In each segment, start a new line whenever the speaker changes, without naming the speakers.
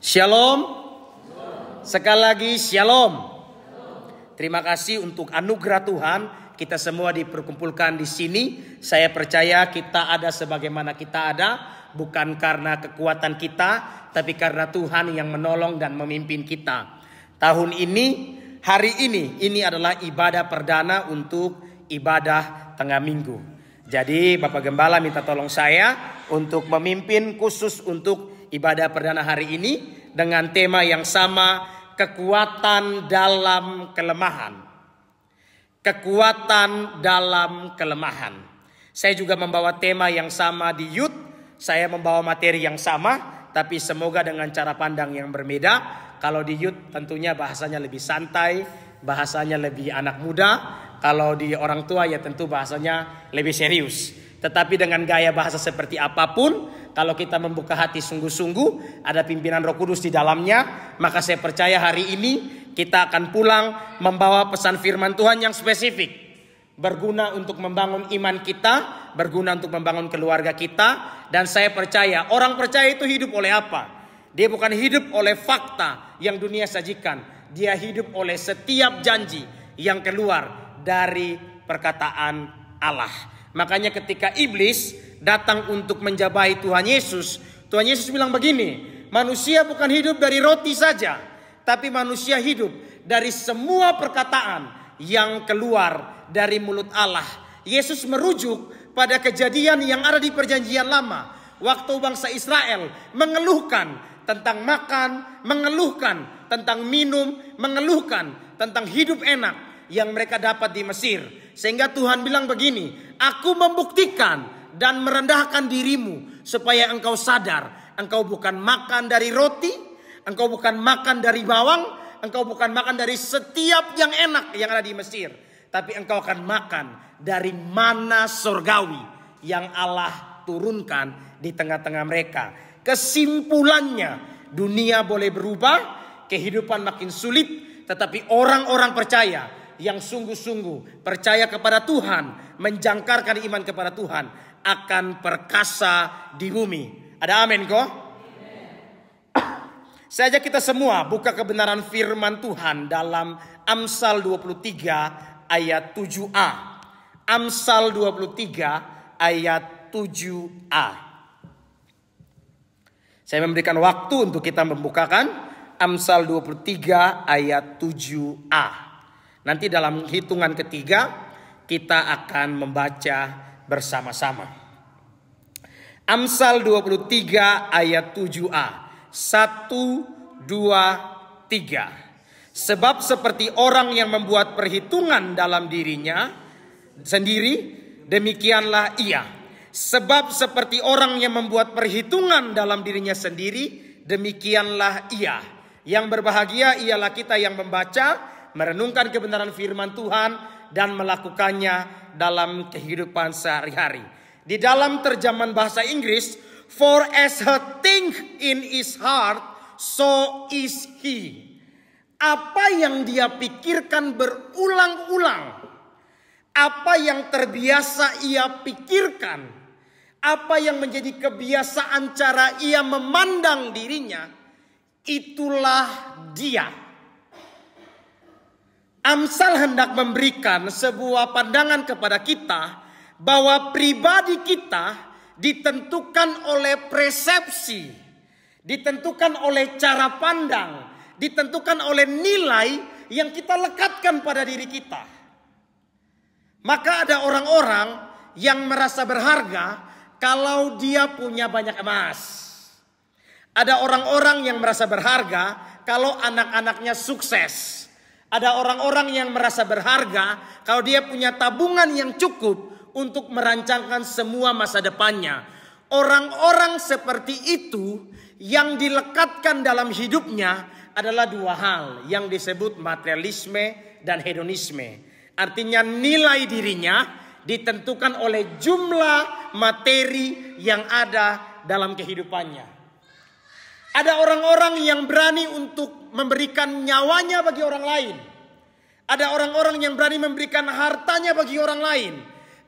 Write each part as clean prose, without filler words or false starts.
Shalom. Sekali lagi shalom. Terima kasih untuk anugerah Tuhan. Kita semua diperkumpulkan di sini. Saya percaya kita ada sebagaimana kita ada, bukan karena kekuatan kita, tapi karena Tuhan yang menolong dan memimpin kita. Tahun ini, hari ini adalah ibadah perdana untuk ibadah tengah minggu. Jadi Bapak Gembala minta tolong saya untuk memimpin khusus untuk ibadah perdana hari ini dengan tema yang sama, kekuatan dalam kelemahan. Kekuatan dalam kelemahan. Saya juga membawa tema yang sama di youth. Saya membawa materi yang sama, tapi semoga dengan cara pandang yang berbeda. Kalau di youth tentunya bahasanya lebih santai, bahasanya lebih anak muda. Kalau di orang tua ya tentu bahasanya lebih serius. Tetapi dengan gaya bahasa seperti apapun, kalau kita membuka hati sungguh-sungguh, ada pimpinan Roh Kudus di dalamnya, maka saya percaya hari ini kita akan pulang membawa pesan firman Tuhan yang spesifik. Berguna untuk membangun iman kita, berguna untuk membangun keluarga kita. Dan saya percaya, orang percaya itu hidup oleh apa? Dia bukan hidup oleh fakta yang dunia sajikan. Dia hidup oleh setiap janji yang keluar dari perkataan Allah. Makanya ketika iblis datang untuk menjabahi Tuhan Yesus bilang begini, manusia bukan hidup dari roti saja, tapi manusia hidup dari semua perkataan yang keluar dari mulut Allah. Yesus merujuk pada kejadian yang ada di perjanjian lama. Waktu bangsa Israel mengeluhkan tentang makan, mengeluhkan tentang minum, mengeluhkan tentang hidup enak yang mereka dapat di Mesir. Sehingga Tuhan bilang begini, aku membuktikan dan merendahkan dirimu supaya engkau sadar. Engkau bukan makan dari roti, engkau bukan makan dari bawang, engkau bukan makan dari setiap yang enak yang ada di Mesir. Tapi engkau akan makan dari mana surgawi yang Allah turunkan di tengah-tengah mereka. Kesimpulannya, dunia boleh berubah, kehidupan makin sulit, tetapi orang-orang percaya yang sungguh-sungguh percaya kepada Tuhan, menjangkarkan iman kepada Tuhan, akan perkasa di bumi. Ada amin kok? Saya ajak kita semua buka kebenaran firman Tuhan dalam Amsal 23 ayat 7a. Amsal 23 ayat 7a. Saya memberikan waktu untuk kita membukakan Amsal 23 ayat 7a. Nanti dalam hitungan ketiga kita akan membaca bersama-sama. Amsal 23 ayat 7a. 1, 2, 3. Sebab seperti orang yang membuat perhitungan dalam dirinya sendiri, demikianlah ia. Sebab seperti orang yang membuat perhitungan dalam dirinya sendiri, demikianlah ia. Yang berbahagia ialah kita yang membaca, merenungkan kebenaran firman Tuhan dan melakukannya dalam kehidupan sehari-hari. Di dalam terjemahan bahasa Inggris, for as he think in his heart, so is he. Apa yang dia pikirkan berulang-ulang, apa yang terbiasa ia pikirkan, apa yang menjadi kebiasaan cara ia memandang dirinya, itulah dia. Amsal hendak memberikan sebuah pandangan kepada kita bahwa pribadi kita ditentukan oleh persepsi, ditentukan oleh cara pandang, ditentukan oleh nilai yang kita lekatkan pada diri kita. Maka ada orang-orang yang merasa berharga kalau dia punya banyak emas. Ada orang-orang yang merasa berharga kalau anak-anaknya sukses. Ada orang-orang yang merasa berharga kalau dia punya tabungan yang cukup untuk merancangkan semua masa depannya. Orang-orang seperti itu yang dilekatkan dalam hidupnya adalah dua hal yang disebut materialisme dan hedonisme. Artinya nilai dirinya ditentukan oleh jumlah materi yang ada dalam kehidupannya. Ada orang-orang yang berani untuk memberikan nyawanya bagi orang lain. Ada orang-orang yang berani memberikan hartanya bagi orang lain.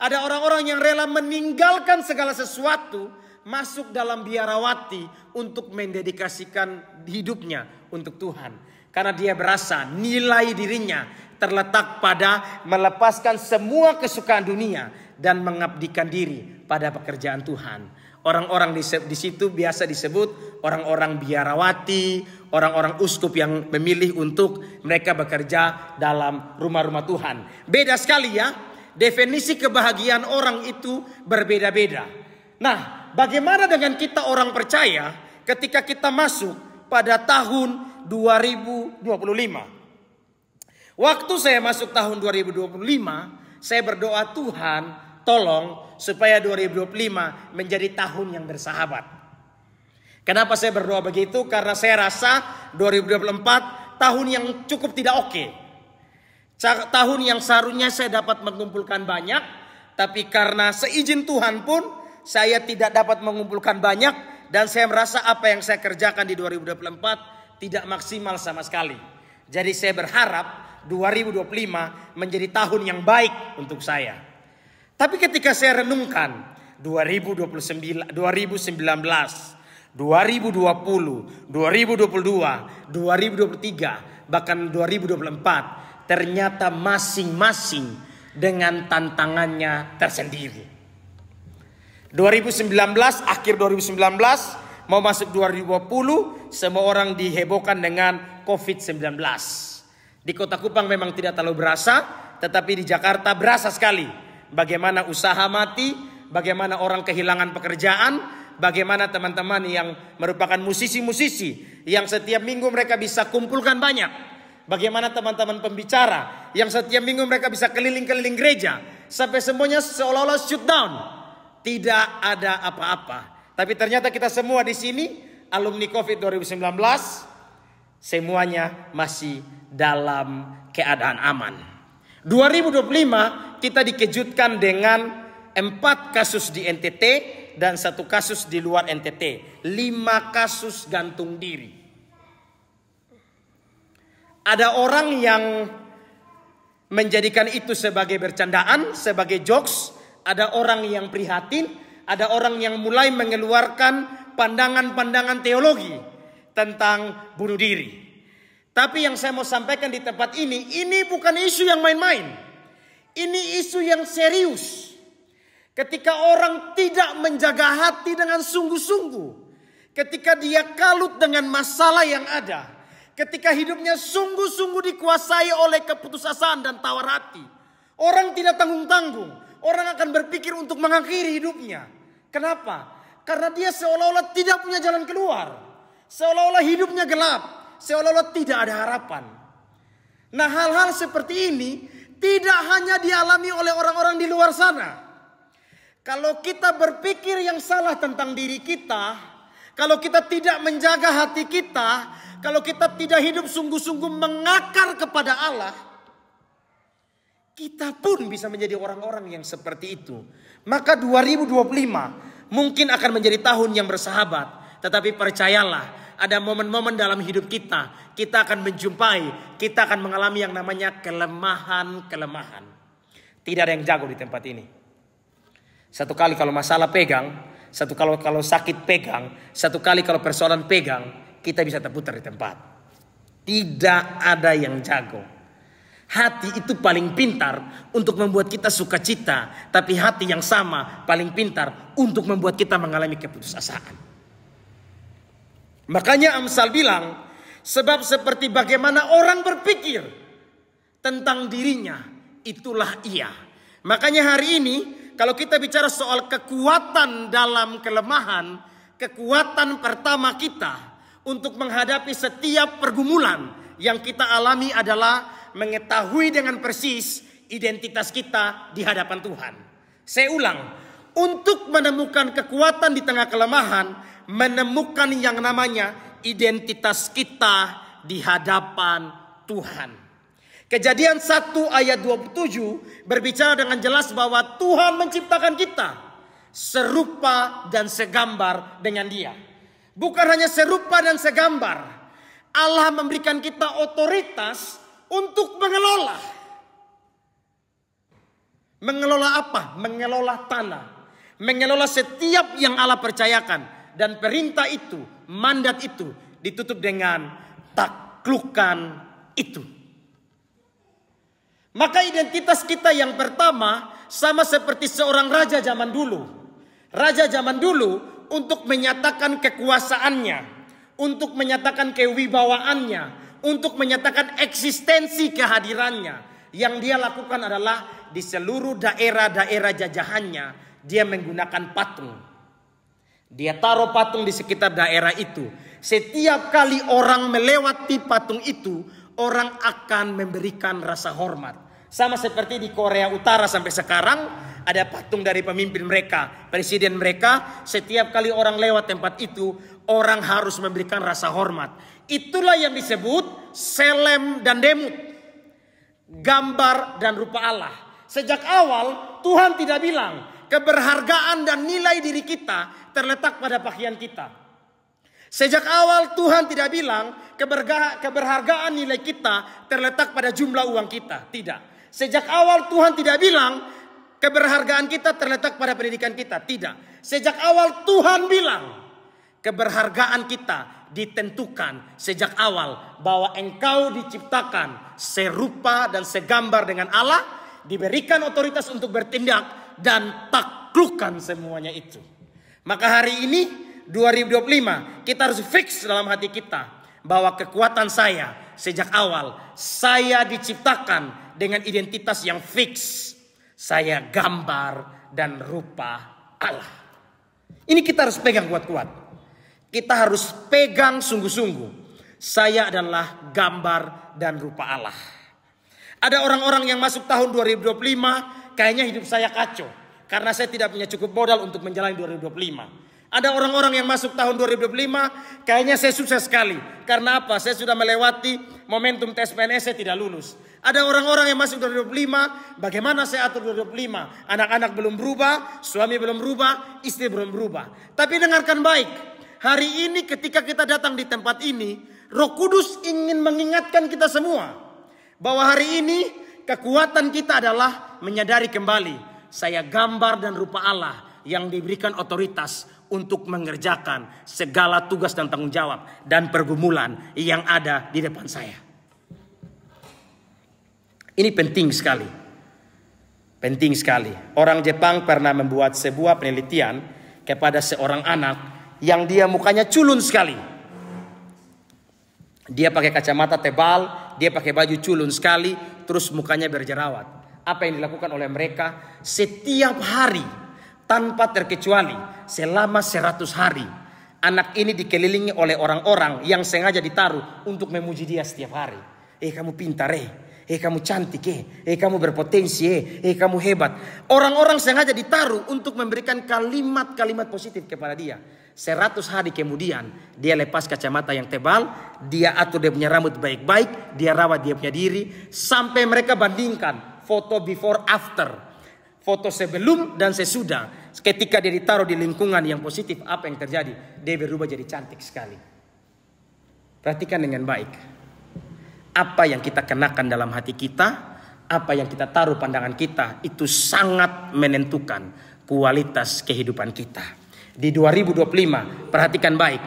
Ada orang-orang yang rela meninggalkan segala sesuatu masuk dalam biarawati untuk mendedikasikan hidupnya untuk Tuhan. Karena dia berasa nilai dirinya terletak pada melepaskan semua kesukaan dunia dan mengabdikan diri pada pekerjaan Tuhan. Orang-orang di situ biasa disebut orang-orang biarawati, orang-orang uskup yang memilih untuk mereka bekerja dalam rumah-rumah Tuhan. Beda sekali ya, definisi kebahagiaan orang itu berbeda-beda. Nah, bagaimana dengan kita orang percaya ketika kita masuk pada tahun 2025? Waktu saya masuk tahun 2025, saya berdoa, Tuhan tolong supaya 2025 menjadi tahun yang bersahabat. Kenapa saya berdoa begitu? Karena saya rasa 2024 tahun yang cukup tidak oke. Tahun yang seharusnya saya dapat mengumpulkan banyak, tapi karena seizin Tuhan pun saya tidak dapat mengumpulkan banyak, dan saya merasa apa yang saya kerjakan di 2024 tidak maksimal sama sekali. Jadi saya berharap 2025 menjadi tahun yang baik untuk saya. Tapi ketika saya renungkan 2019, 2020, 2022, 2023, bahkan 2024, ternyata masing-masing dengan tantangannya tersendiri. 2019, akhir 2019, mau masuk 2020, semua orang dihebohkan dengan COVID-19. Di Kota Kupang memang tidak terlalu berasa, tetapi di Jakarta berasa sekali. Bagaimana usaha mati, bagaimana orang kehilangan pekerjaan, bagaimana teman-teman yang merupakan musisi-musisi yang setiap minggu mereka bisa kumpulkan banyak. Bagaimana teman-teman pembicara yang setiap minggu mereka bisa keliling-keliling gereja. Sampai semuanya seolah-olah shut down. Tidak ada apa-apa. Tapi ternyata kita semua di sini alumni COVID 2019 semuanya masih dalam keadaan aman. 2025 kita dikejutkan dengan 4 kasus di NTT dan 1 kasus di luar NTT. 5 kasus gantung diri. Ada orang yang menjadikan itu sebagai bercandaan, sebagai jokes. Ada orang yang prihatin. Ada orang yang mulai mengeluarkan pandangan-pandangan teologi tentang bunuh diri. Tapi yang saya mau sampaikan di tempat ini bukan isu yang main-main. Ini isu yang serius. Ketika orang tidak menjaga hati dengan sungguh-sungguh. Ketika dia kalut dengan masalah yang ada. Ketika hidupnya sungguh-sungguh dikuasai oleh keputusasaan dan tawar hati. Orang tidak tanggung-tanggung. Orang akan berpikir untuk mengakhiri hidupnya. Kenapa? Karena dia seolah-olah tidak punya jalan keluar. Seolah-olah hidupnya gelap. Seolah-olah tidak ada harapan. Nah, hal-hal seperti ini tidak hanya dialami oleh orang-orang di luar sana. Kalau kita berpikir yang salah tentang diri kita, kalau kita tidak menjaga hati kita, kalau kita tidak hidup sungguh-sungguh mengakar kepada Allah, kita pun bisa menjadi orang-orang yang seperti itu. Maka 2025 mungkin akan menjadi tahun yang bersahabat. Tetapi percayalah, ada momen-momen dalam hidup kita. Kita akan menjumpai, kita akan mengalami yang namanya kelemahan-kelemahan. Tidak ada yang jago di tempat ini. Satu kali kalau masalah pegang, satu kalau sakit pegang, satu kali kalau persoalan pegang, kita bisa terputar di tempat. Tidak ada yang jago. Hati itu paling pintar untuk membuat kita sukacita, tapi hati yang sama paling pintar untuk membuat kita mengalami keputusasaan. Makanya Amsal bilang, sebab seperti bagaimana orang berpikir tentang dirinya, itulah ia. Makanya hari ini kalau kita bicara soal kekuatan dalam kelemahan, kekuatan pertama kita untuk menghadapi setiap pergumulan yang kita alami adalah mengetahui dengan persis identitas kita di hadapan Tuhan. Saya ulang, untuk menemukan kekuatan di tengah kelemahan, menemukan yang namanya identitas kita di hadapan Tuhan. Kejadian 1 ayat 27 berbicara dengan jelas bahwa Tuhan menciptakan kita serupa dan segambar dengan Dia. Bukan hanya serupa dan segambar, Allah memberikan kita otoritas untuk mengelola. Mengelola apa? Mengelola tanah. mengelola setiap yang Allah percayakan. Dan perintah itu, mandat itu ditutup dengan taklukkan itu. Maka identitas kita yang pertama sama seperti seorang raja zaman dulu. Raja zaman dulu untuk menyatakan kekuasaannya, untuk menyatakan kewibawaannya, untuk menyatakan eksistensi kehadirannya. Yang dia lakukan adalah di seluruh daerah-daerah jajahannya dia menggunakan patung. Dia taruh patung di sekitar daerah itu. Setiap kali orang melewati patung itu, orang akan memberikan rasa hormat. Sama seperti di Korea Utara sampai sekarang, ada patung dari pemimpin mereka, presiden mereka. Setiap kali orang lewat tempat itu, orang harus memberikan rasa hormat. Itulah yang disebut selem dan demut, gambar dan rupa Allah. Sejak awal Tuhan tidak bilang keberhargaan dan nilai diri kita terletak pada pakaian kita. Sejak awal Tuhan tidak bilang keberhargaan nilai kita terletak pada jumlah uang kita. Tidak. Sejak awal Tuhan tidak bilang keberhargaan kita terletak pada pendidikan kita. Tidak. Sejak awal Tuhan bilang keberhargaan kita ditentukan sejak awal bahwa engkau diciptakan serupa dan segambar dengan Allah, diberikan otoritas untuk bertindak dan taklukkan semuanya itu. Maka hari ini 2025 kita harus fix dalam hati kita bahwa kekuatan saya sejak awal, saya diciptakan dengan identitas yang fix. Saya gambar dan rupa Allah. Ini kita harus pegang kuat-kuat. Kita harus pegang sungguh-sungguh. Saya adalah gambar dan rupa Allah. Ada orang-orang yang masuk tahun 2025 kayaknya hidup saya kacau. Karena saya tidak punya cukup modal untuk menjalani 2025. Ada orang-orang yang masuk tahun 2025, kayaknya saya sukses sekali. Karena apa? Saya sudah melewati momentum tes PNS, saya tidak lulus. Ada orang-orang yang masuk 2025, bagaimana saya atur 2025? Anak-anak belum berubah, suami belum berubah, istri belum berubah. Tapi dengarkan baik, hari ini ketika kita datang di tempat ini, Roh Kudus ingin mengingatkan kita semua bahwa hari ini kekuatan kita adalah menyadari kembali, saya gambar dan rupa Allah yang diberikan otoritas untuk mengerjakan segala tugas dan tanggung jawab dan pergumulan yang ada di depan saya. Ini penting sekali. Penting sekali. Orang Jepang pernah membuat sebuah penelitian kepada seorang anak yang dia mukanya culun sekali. Dia pakai kacamata tebal, dia pakai baju culun sekali, terus mukanya berjerawat. Apa yang dilakukan oleh mereka? Setiap hari tanpa terkecuali selama 100 hari anak ini dikelilingi oleh orang-orang yang sengaja ditaruh untuk memuji dia setiap hari. Kamu pintar, kamu cantik, kamu berpotensi, kamu hebat. Orang-orang sengaja ditaruh untuk memberikan kalimat-kalimat positif kepada dia. 100 hari kemudian dia lepas kacamata yang tebal, dia atur dia punya rambut baik-baik, dia rawat dia punya diri, sampai mereka bandingkan foto before after. Foto sebelum dan sesudah. Ketika dia ditaruh di lingkungan yang positif, apa yang terjadi? Dia berubah jadi cantik sekali. Perhatikan dengan baik. Apa yang kita kenakan dalam hati kita, apa yang kita taruh pandangan kita, itu sangat menentukan kualitas kehidupan kita. Di 2025, perhatikan baik.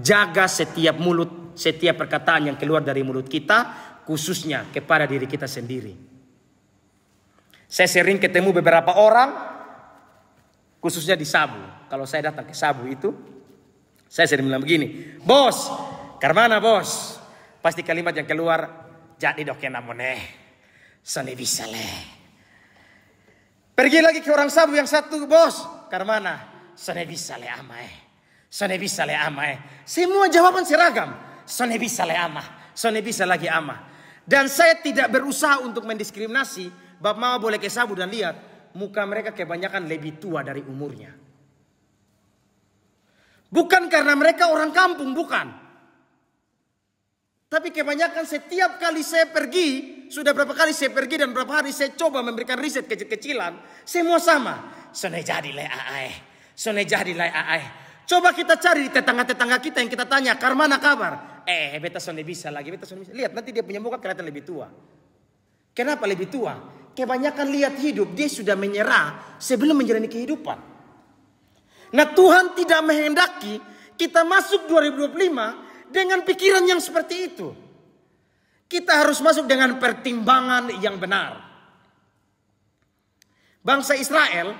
Jaga setiap mulut, setiap perkataan yang keluar dari mulut kita, khususnya kepada diri kita sendiri. Saya sering ketemu beberapa orang, khususnya di Sabu. Kalau saya datang ke Sabu itu, saya sering bilang begini, bos, karmana bos? Pasti kalimat yang keluar, jadi dok yang namone, sone bisa leh. Pergi lagi ke orang Sabu yang satu, bos, karmana? Sone bisa leh amae, sone bisa leh amae. Semua jawaban seragam, sone bisa leh ama, sone bisa lagi ama. Dan saya tidak berusaha untuk mendiskriminasi. Bapak mama boleh ke Sabu dan lihat muka mereka kebanyakan lebih tua dari umurnya. Bukan karena mereka orang kampung, bukan. Tapi kebanyakan setiap kali saya pergi, sudah berapa kali saya pergi dan berapa hari saya coba memberikan riset kecil-kecilan, semua sama. Sone jadi le ae, sone jadi le ae. Coba kita cari di tetangga-tetangga kita yang kita tanya, karmana kabar? Beta sone bisa lagi, beta sone bisa. Lihat nanti dia punya muka kelihatan lebih tua. Kenapa lebih tua? Kebanyakan lihat hidup, dia sudah menyerah sebelum menjalani kehidupan. Nah, Tuhan tidak menghendaki kita masuk 2025 dengan pikiran yang seperti itu. Kita harus masuk dengan pertimbangan yang benar. Bangsa Israel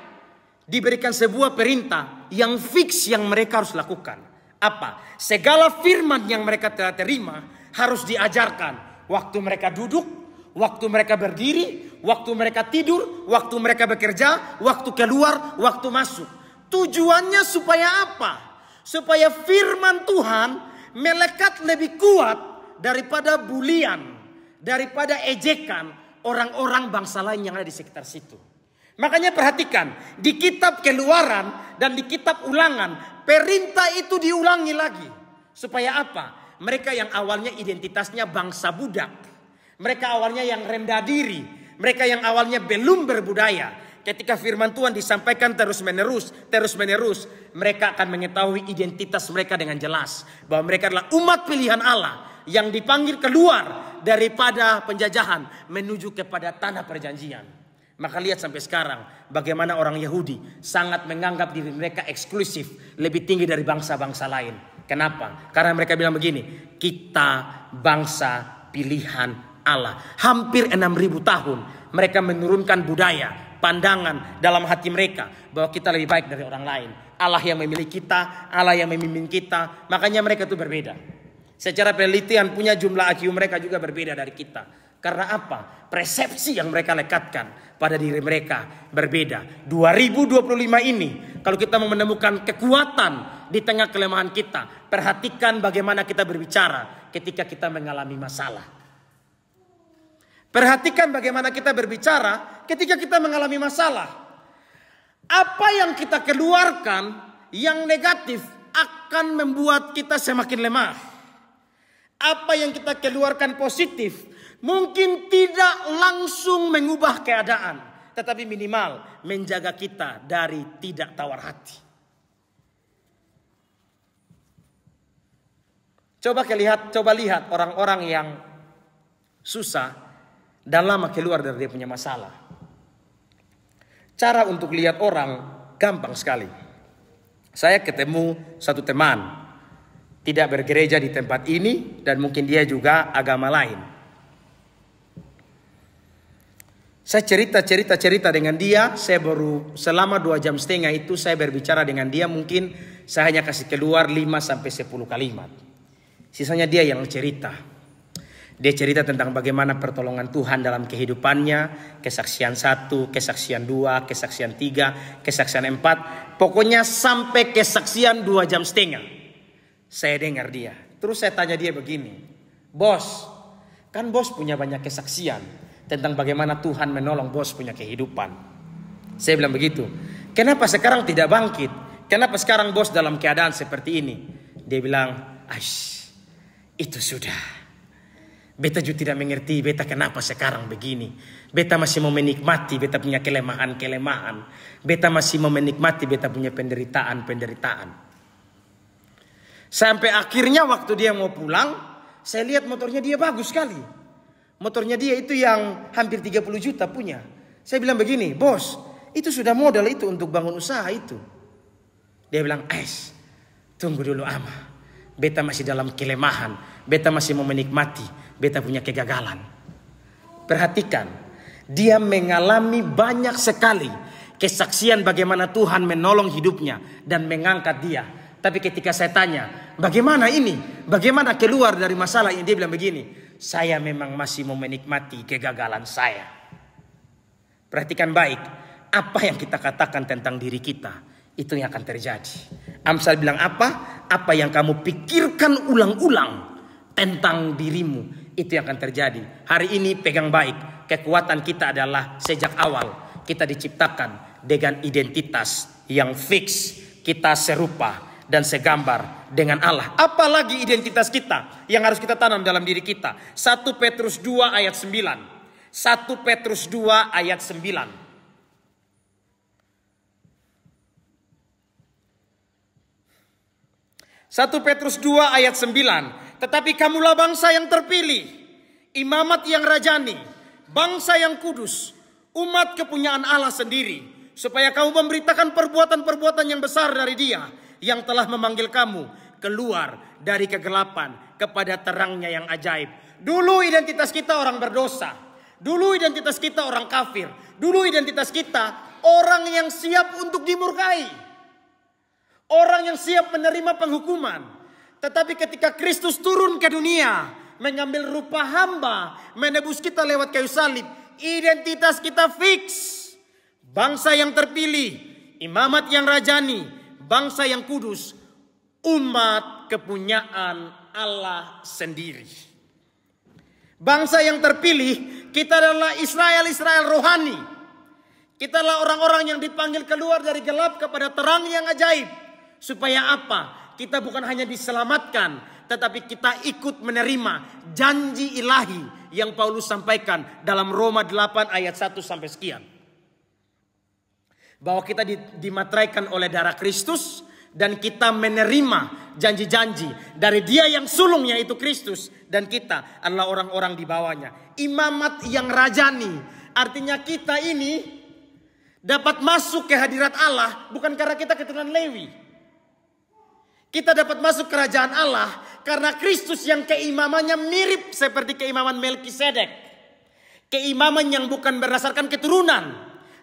diberikan sebuah perintah yang fix yang mereka harus lakukan. Apa? Segala firman yang mereka telah terima harus diajarkan. Waktu mereka duduk, waktu mereka berdiri, waktu mereka tidur, waktu mereka bekerja, waktu keluar, waktu masuk. Tujuannya supaya apa? Supaya firman Tuhan melekat lebih kuat daripada bulian, daripada ejekan orang-orang bangsa lain yang ada di sekitar situ. Makanya perhatikan, di kitab Keluaran dan di kitab Ulangan, perintah itu diulangi lagi. Supaya apa? Mereka yang awalnya identitasnya bangsa budak, mereka awalnya yang rendah diri, mereka yang awalnya belum berbudaya, ketika firman Tuhan disampaikan terus menerus, mereka akan mengetahui identitas mereka dengan jelas. Bahwa mereka adalah umat pilihan Allah yang dipanggil keluar daripada penjajahan menuju kepada tanah perjanjian. Maka lihat sampai sekarang bagaimana orang Yahudi sangat menganggap diri mereka eksklusif, lebih tinggi dari bangsa-bangsa lain. Kenapa? Karena mereka bilang begini, kita bangsa pilihan Allah. Hampir 6.000 tahun mereka menurunkan budaya, pandangan dalam hati mereka bahwa kita lebih baik dari orang lain. Allah yang memilih kita, Allah yang memimpin kita. Makanya mereka itu berbeda. Secara penelitian punya jumlah IQ mereka juga berbeda dari kita. Karena apa? Persepsi yang mereka lekatkan pada diri mereka berbeda. 2025 ini, kalau kita mau menemukan kekuatan di tengah kelemahan kita, perhatikan bagaimana kita berbicara ketika kita mengalami masalah. Perhatikan bagaimana kita berbicara ketika kita mengalami masalah. Apa yang kita keluarkan yang negatif akan membuat kita semakin lemah. Apa yang kita keluarkan positif mungkin tidak langsung mengubah keadaan, tetapi minimal menjaga kita dari tidak tawar hati. Coba lihat orang-orang yang susah dan lama keluar dari dia punya masalah. Cara untuk lihat orang gampang sekali. Saya ketemu satu teman, tidak bergereja di tempat ini dan mungkin dia juga agama lain. Saya cerita dengan dia. Saya baru selama 2,5 jam itu saya berbicara dengan dia. Mungkin saya hanya kasih keluar 5-10 kalimat. Sisanya dia yang cerita. Dia cerita tentang bagaimana pertolongan Tuhan dalam kehidupannya. Kesaksian 1, kesaksian 2, kesaksian 3, kesaksian 4. Pokoknya sampai kesaksian 2,5 jam. Saya dengar dia. Terus saya tanya dia begini. Bos, kan bos punya banyak kesaksian tentang bagaimana Tuhan menolong bos punya kehidupan. Saya bilang begitu. Kenapa sekarang tidak bangkit? Kenapa sekarang bos dalam keadaan seperti ini? Dia bilang, itu sudah. Beta juga tidak mengerti beta kenapa sekarang begini. Beta masih mau menikmati beta punya kelemahan. Beta masih mau menikmati beta punya penderitaan. Sampai akhirnya waktu dia mau pulang, saya lihat motornya dia bagus sekali. Motornya dia itu yang hampir 30 juta punya. Saya bilang begini, bos, itu sudah modal itu untuk bangun usaha itu. Dia bilang, tunggu dulu ama. Beta masih dalam kelemahan. Beta masih mau menikmati. Beta punya kegagalan. Perhatikan, dia mengalami banyak sekali kesaksian bagaimana Tuhan menolong hidupnya dan mengangkat dia. Tapi ketika saya tanya, bagaimana ini? Bagaimana keluar dari masalah ini? Dia bilang begini, saya memang masih mau menikmati kegagalan saya. Perhatikan baik, apa yang kita katakan tentang diri kita, itu yang akan terjadi. Amsal bilang apa? Apa yang kamu pikirkan ulang-ulang tentang dirimu, itu yang akan terjadi. Hari ini pegang baik, kekuatan kita adalah sejak awal kita diciptakan dengan identitas yang fix. Kita serupa dan segambar dengan Allah. Apalagi identitas kita yang harus kita tanam dalam diri kita. 1 Petrus 2 ayat 9. 1 Petrus 2 ayat 9. 1 Petrus 2 ayat 9. Tetapi kamulah bangsa yang terpilih, imamat yang rajani, bangsa yang kudus, umat kepunyaan Allah sendiri, supaya kamu memberitakan perbuatan-perbuatan yang besar dari Dia yang telah memanggil kamu keluar dari kegelapan kepada terangnya yang ajaib. Dulu identitas kita orang berdosa. Dulu identitas kita orang kafir. Dulu identitas kita orang yang siap untuk dimurkai. Orang yang siap menerima penghukuman. Tetapi ketika Kristus turun ke dunia, mengambil rupa hamba, menebus kita lewat kayu salib, identitas kita fix. Bangsa yang terpilih, imamat yang rajani, bangsa yang kudus, umat kepunyaan Allah sendiri. Bangsa yang terpilih, kita adalah Israel rohani. Kita adalah orang-orang yang dipanggil keluar dari gelap kepada terang yang ajaib. Supaya apa? Kita bukan hanya diselamatkan, tetapi kita ikut menerima janji ilahi yang Paulus sampaikan dalam Roma 8 ayat 1 sampai sekian. Bahwa kita dimateraikan oleh darah Kristus dan kita menerima janji-janji dari Dia yang sulung, yaitu Kristus, dan kita adalah orang-orang di bawahnya. Imamat yang rajani, artinya kita ini dapat masuk ke hadirat Allah bukan karena kita keturunan Lewi. Kita dapat masuk kerajaan Allah karena Kristus yang keimamannya mirip seperti keimaman Melkisedek. Keimaman yang bukan berdasarkan keturunan,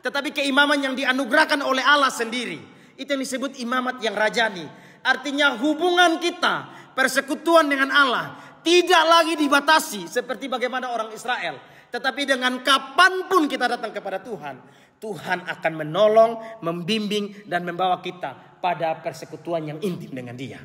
tetapi keimaman yang dianugerahkan oleh Allah sendiri. Itu yang disebut imamat yang rajani. Artinya hubungan kita, persekutuan dengan Allah tidak lagi dibatasi seperti bagaimana orang Israel. Tetapi dengan kapanpun kita datang kepada Tuhan, Tuhan akan menolong, membimbing, dan membawa kita pada persekutuan yang intim dengan Dia.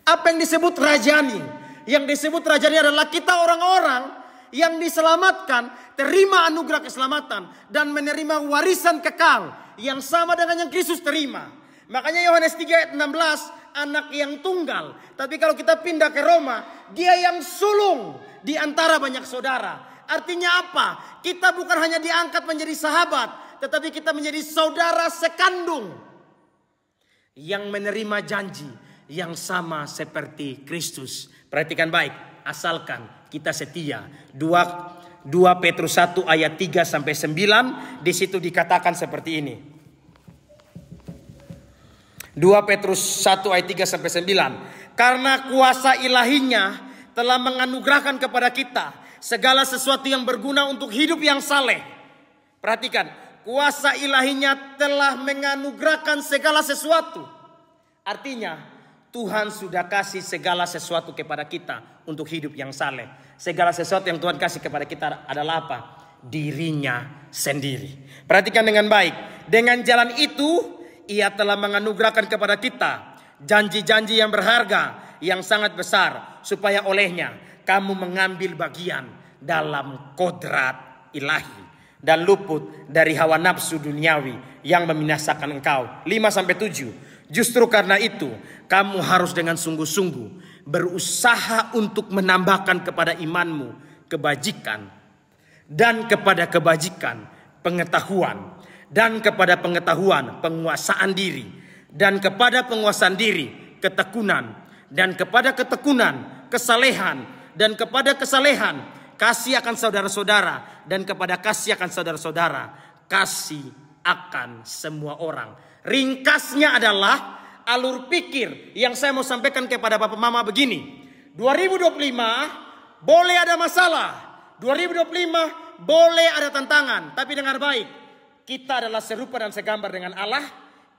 Apa yang disebut rajani? Yang disebut rajani adalah kita orang-orang yang diselamatkan, terima anugerah keselamatan, dan menerima warisan kekal yang sama dengan yang Kristus terima. Makanya Yohanes 3 ayat 16, anak yang tunggal. Tapi kalau kita pindah ke Roma, Dia yang sulung di antara banyak saudara. Artinya apa? Kita bukan hanya diangkat menjadi sahabat, tetapi kita menjadi saudara sekandung yang menerima janji yang sama seperti Kristus. Perhatikan baik, asalkan kita setia. 2 Petrus 1 ayat 3 sampai 9, di situ dikatakan seperti ini. 2 Petrus 1 ayat 3 sampai 9. Karena kuasa ilahinya telah menganugerahkan kepada kita segala sesuatu yang berguna untuk hidup yang saleh. Perhatikan, kuasa ilahinya telah menganugerahkan segala sesuatu. Artinya Tuhan sudah kasih segala sesuatu kepada kita untuk hidup yang saleh. Segala sesuatu yang Tuhan kasih kepada kita adalah apa? Dirinya sendiri. Perhatikan dengan baik. Dengan jalan itu Ia telah menganugerahkan kepada kita janji-janji yang berharga, yang sangat besar, supaya olehnya kamu mengambil bagian dalam kodrat ilahi dan luput dari hawa nafsu duniawi yang membinasakan engkau. 5-7. Justru karena itu kamu harus dengan sungguh-sungguh berusaha untuk menambahkan kepada imanmu kebajikan, dan kepada kebajikan pengetahuan, dan kepada pengetahuan penguasaan diri, dan kepada penguasaan diri ketekunan, dan kepada ketekunan kesalehan, dan kepada kesalehan kasih akan saudara-saudara, dan kepada kasih akan saudara-saudara kasih akan semua orang. Ringkasnya adalah alur pikir yang saya mau sampaikan kepada Bapak Mama begini. 2025 boleh ada masalah, 2025 boleh ada tantangan, tapi dengar baik, kita adalah serupa dan segambar dengan Allah.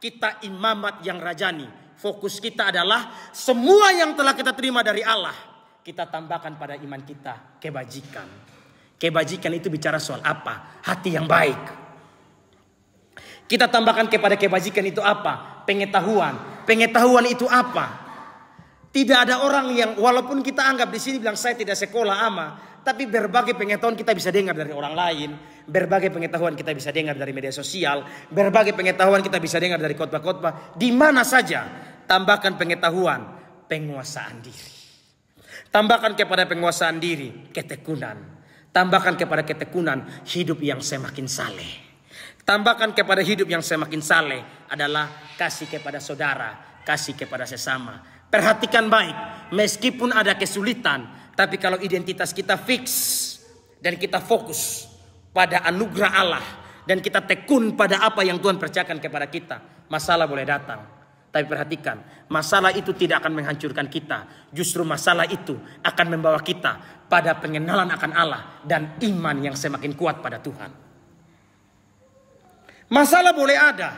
Kita imamat yang rajani. Fokus kita adalah semua yang telah kita terima dari Allah, kita tambahkan pada iman kita kebajikan. Kebajikan itu bicara soal apa? Hati yang baik. Kita tambahkan kepada kebajikan itu apa? Pengetahuan. Pengetahuan itu apa? Tidak ada orang yang walaupun kita anggap di sini bilang saya tidak sekolah tapi berbagai pengetahuan kita bisa dengar dari orang lain, berbagai pengetahuan kita bisa dengar dari media sosial, berbagai pengetahuan kita bisa dengar dari khotbah-khotbah. Di mana saja tambahkan pengetahuan, penguasaan diri. Tambahkan kepada penguasaan diri ketekunan. Tambahkan kepada ketekunan hidup yang semakin saleh. Tambahkan kepada hidup yang semakin saleh adalah kasih kepada saudara, kasih kepada sesama. Perhatikan baik, meskipun ada kesulitan, tapi kalau identitas kita fix dan kita fokus pada anugerah Allah, dan kita tekun pada apa yang Tuhan percayakan kepada kita, masalah boleh datang. Tapi perhatikan, masalah itu tidak akan menghancurkan kita. Justru masalah itu akan membawa kita pada pengenalan akan Allah dan iman yang semakin kuat pada Tuhan. Masalah boleh ada,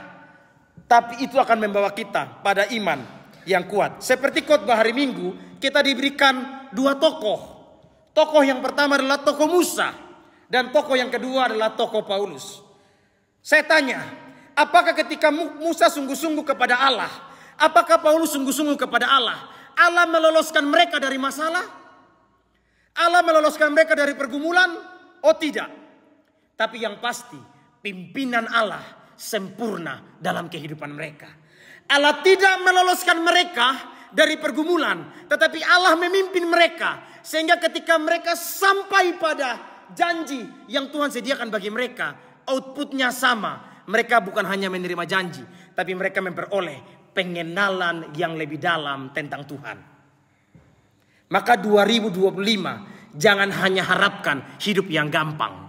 tapi itu akan membawa kita pada iman yang kuat. Seperti khotbah hari Minggu, kita diberikan dua tokoh. Tokoh yang pertama adalah tokoh Musa, dan tokoh yang kedua adalah tokoh Paulus. Saya tanya, apakah ketika Musa sungguh-sungguh kepada Allah, apakah Paulus sungguh-sungguh kepada Allah? Allah meloloskan mereka dari masalah? Allah meloloskan mereka dari pergumulan? Oh tidak. Tapi yang pasti, pimpinan Allah sempurna dalam kehidupan mereka. Allah tidak meloloskan mereka dari pergumulan, tetapi Allah memimpin mereka. Sehingga ketika mereka sampai pada janji yang Tuhan sediakan bagi mereka, outputnya sama. Mereka bukan hanya menerima janji, tapi mereka memperoleh pengenalan yang lebih dalam tentang Tuhan. Maka 2025 jangan hanya harapkan hidup yang gampang.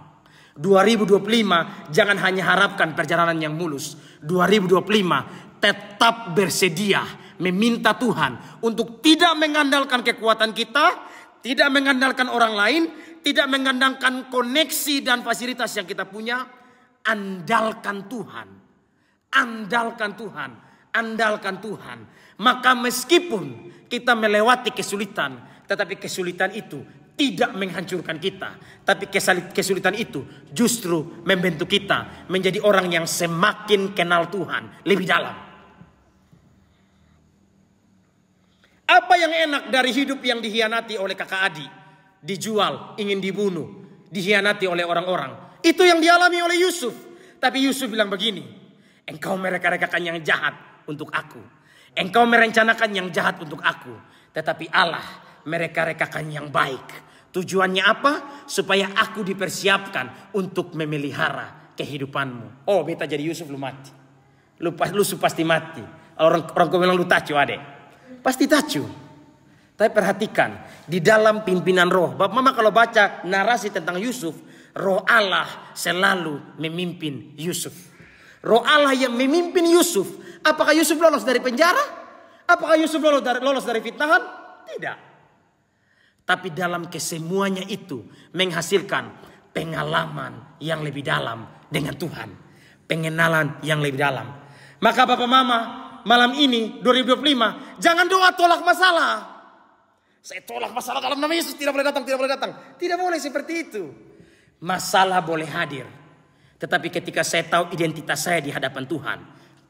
2025 jangan hanya harapkan perjalanan yang mulus. 2025 tetap bersedia meminta Tuhan untuk tidak mengandalkan kekuatan kita, tidak mengandalkan orang lain, tidak mengandalkan koneksi dan fasilitas yang kita punya. Andalkan Tuhan. Andalkan Tuhan. Andalkan Tuhan. Maka meskipun kita melewati kesulitan, tetapi kesulitan itu tidak menghancurkan kita. Tapi kesulitan itu justru membentuk kita menjadi orang yang semakin kenal Tuhan lebih dalam. Apa yang enak dari hidup yang dihianati oleh kakak adik? Dijual, ingin dibunuh, dihianati oleh orang-orang. Itu yang dialami oleh Yusuf. Tapi Yusuf bilang begini, engkau mereka-rekakan yang jahat untuk aku. Engkau merencanakan yang jahat untuk aku. Tetapi Allah mereka-rekakan yang baik. Tujuannya apa? Supaya aku dipersiapkan untuk memelihara kehidupanmu. Oh, beta jadi Yusuf lu mati. Lu pasti mati. Orang kau bilang lu tacu adek. Pasti tacu. Tapi perhatikan, di dalam pimpinan roh. Bapak mama kalau baca narasi tentang Yusuf, roh Allah selalu memimpin Yusuf. Roh Allah yang memimpin Yusuf. Apakah Yusuf lolos dari penjara? Apakah Yusuf lolos dari fitnahan? Tidak. Tapi dalam kesemuanya itu menghasilkan pengalaman yang lebih dalam dengan Tuhan. Pengenalan yang lebih dalam. Maka bapak mama, malam ini 2025, jangan doa tolak masalah. Saya tolak masalah dalam nama Yesus, tidak boleh datang, tidak boleh datang. Tidak boleh seperti itu. Masalah boleh hadir. Tetapi ketika saya tahu identitas saya di hadapan Tuhan,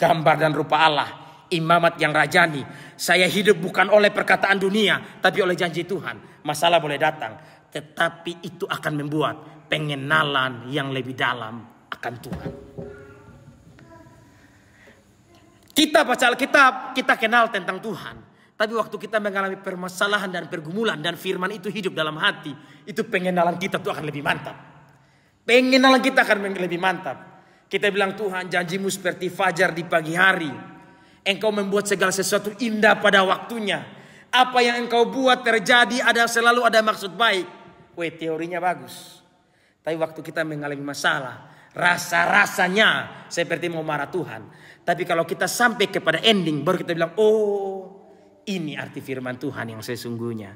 gambar dan rupa Allah, imamat yang rajani, saya hidup bukan oleh perkataan dunia, tapi oleh janji Tuhan. Masalah boleh datang, tetapi itu akan membuat pengenalan yang lebih dalam akan Tuhan. Kita baca Alkitab, kita kenal tentang Tuhan. Tapi waktu kita mengalami permasalahan dan pergumulan dan firman itu hidup dalam hati, itu pengenalan kita tuh akan lebih mantap. Pengenalan kita akan lebih mantap. Kita bilang, Tuhan, janjimu seperti fajar di pagi hari. Engkau membuat segala sesuatu indah pada waktunya. Apa yang engkau buat terjadi selalu ada maksud baik. Weh, teorinya bagus. Tapi waktu kita mengalami masalah, rasa-rasanya seperti mau marah Tuhan. Tapi kalau kita sampai kepada ending, baru kita bilang, oh, ini arti firman Tuhan yang sesungguhnya.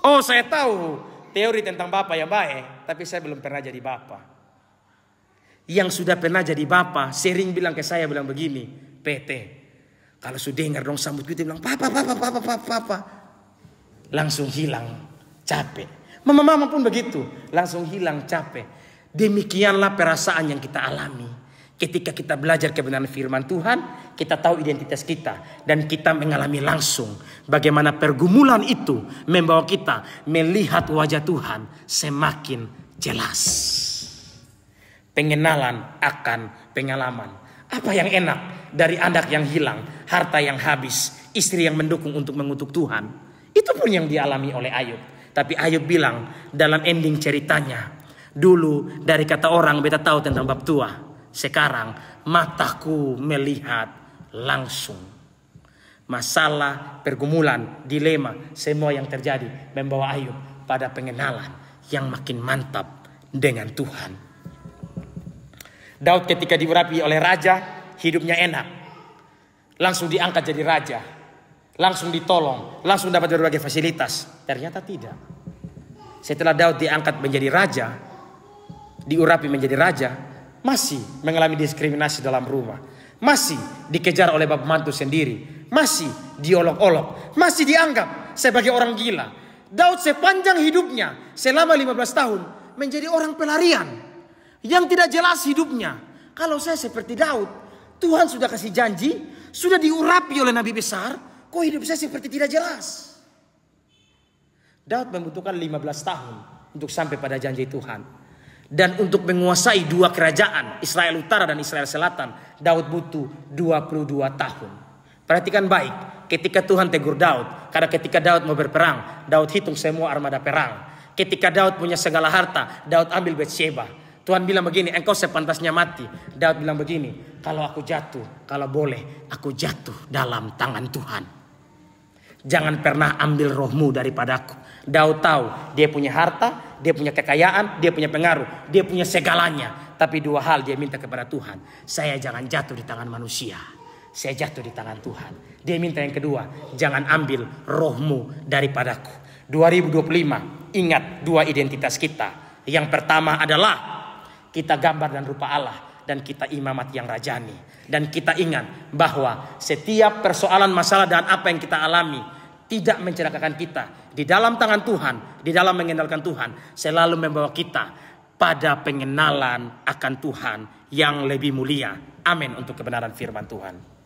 Oh, saya tahu teori tentang Bapa yang baik, tapi saya belum pernah jadi Bapa. Yang sudah pernah jadi Bapa sering bilang ke saya, bilang begini, PT, kalau sudah dengar dong sambut kita bilang, Papa. Langsung hilang capek. Mama pun begitu, langsung hilang capek. Demikianlah perasaan yang kita alami. Ketika kita belajar kebenaran firman Tuhan, kita tahu identitas kita. Dan kita mengalami langsung bagaimana pergumulan itu membawa kita melihat wajah Tuhan semakin jelas. Pengenalan akan pengalaman. Apa yang enak dari anak yang hilang, harta yang habis, istri yang mendukung untuk mengutuk Tuhan. Itu pun yang dialami oleh Ayub. Tapi Ayub bilang dalam ending ceritanya, dulu dari kata orang beta tahu tentang bab tua. Sekarang mataku melihat langsung. Masalah, pergumulan, dilema, semua yang terjadi membawa Ayub pada pengenalan yang makin mantap dengan Tuhan. Daud ketika diurapi oleh raja, hidupnya enak. Langsung diangkat jadi raja. Langsung ditolong, langsung dapat berbagai fasilitas. Ternyata tidak. Setelah Daud diangkat menjadi raja, diurapi menjadi raja, masih mengalami diskriminasi dalam rumah. Masih dikejar oleh bapak mantu sendiri. Masih diolok-olok. Masih dianggap sebagai orang gila. Daud sepanjang hidupnya, selama 15 tahun, menjadi orang pelarian. Yang tidak jelas hidupnya. Kalau saya seperti Daud, Tuhan sudah kasih janji, sudah diurapi oleh nabi besar, kok hidup saya seperti tidak jelas. Daud membutuhkan 15 tahun untuk sampai pada janji Tuhan. Dan untuk menguasai dua kerajaan, Israel Utara dan Israel Selatan, Daud butuh 22 tahun. Perhatikan baik, ketika Tuhan tegur Daud, karena ketika Daud mau berperang, Daud hitung semua armada perang. Ketika Daud punya segala harta, Daud ambil Betsheba. Tuhan bilang begini, engkau sepantasnya mati. Daud bilang begini, kalau aku jatuh, kalau boleh, aku jatuh dalam tangan Tuhan. Jangan pernah ambil rohmu daripadaku. Daud tahu dia punya harta, dia punya kekayaan, dia punya pengaruh, dia punya segalanya. Tapi dua hal dia minta kepada Tuhan. Saya jangan jatuh di tangan manusia. Saya jatuh di tangan Tuhan. Dia minta yang kedua, jangan ambil rohmu daripadaku. 2025, ingat dua identitas kita. Yang pertama adalah kita gambar dan rupa Allah. Dan kita imamat yang rajani. Dan kita ingat bahwa setiap persoalan, masalah dan apa yang kita alami tidak mencelakakan kita. Di dalam tangan Tuhan, di dalam mengenalkan Tuhan, selalu membawa kita pada pengenalan akan Tuhan yang lebih mulia. Amin untuk kebenaran firman Tuhan.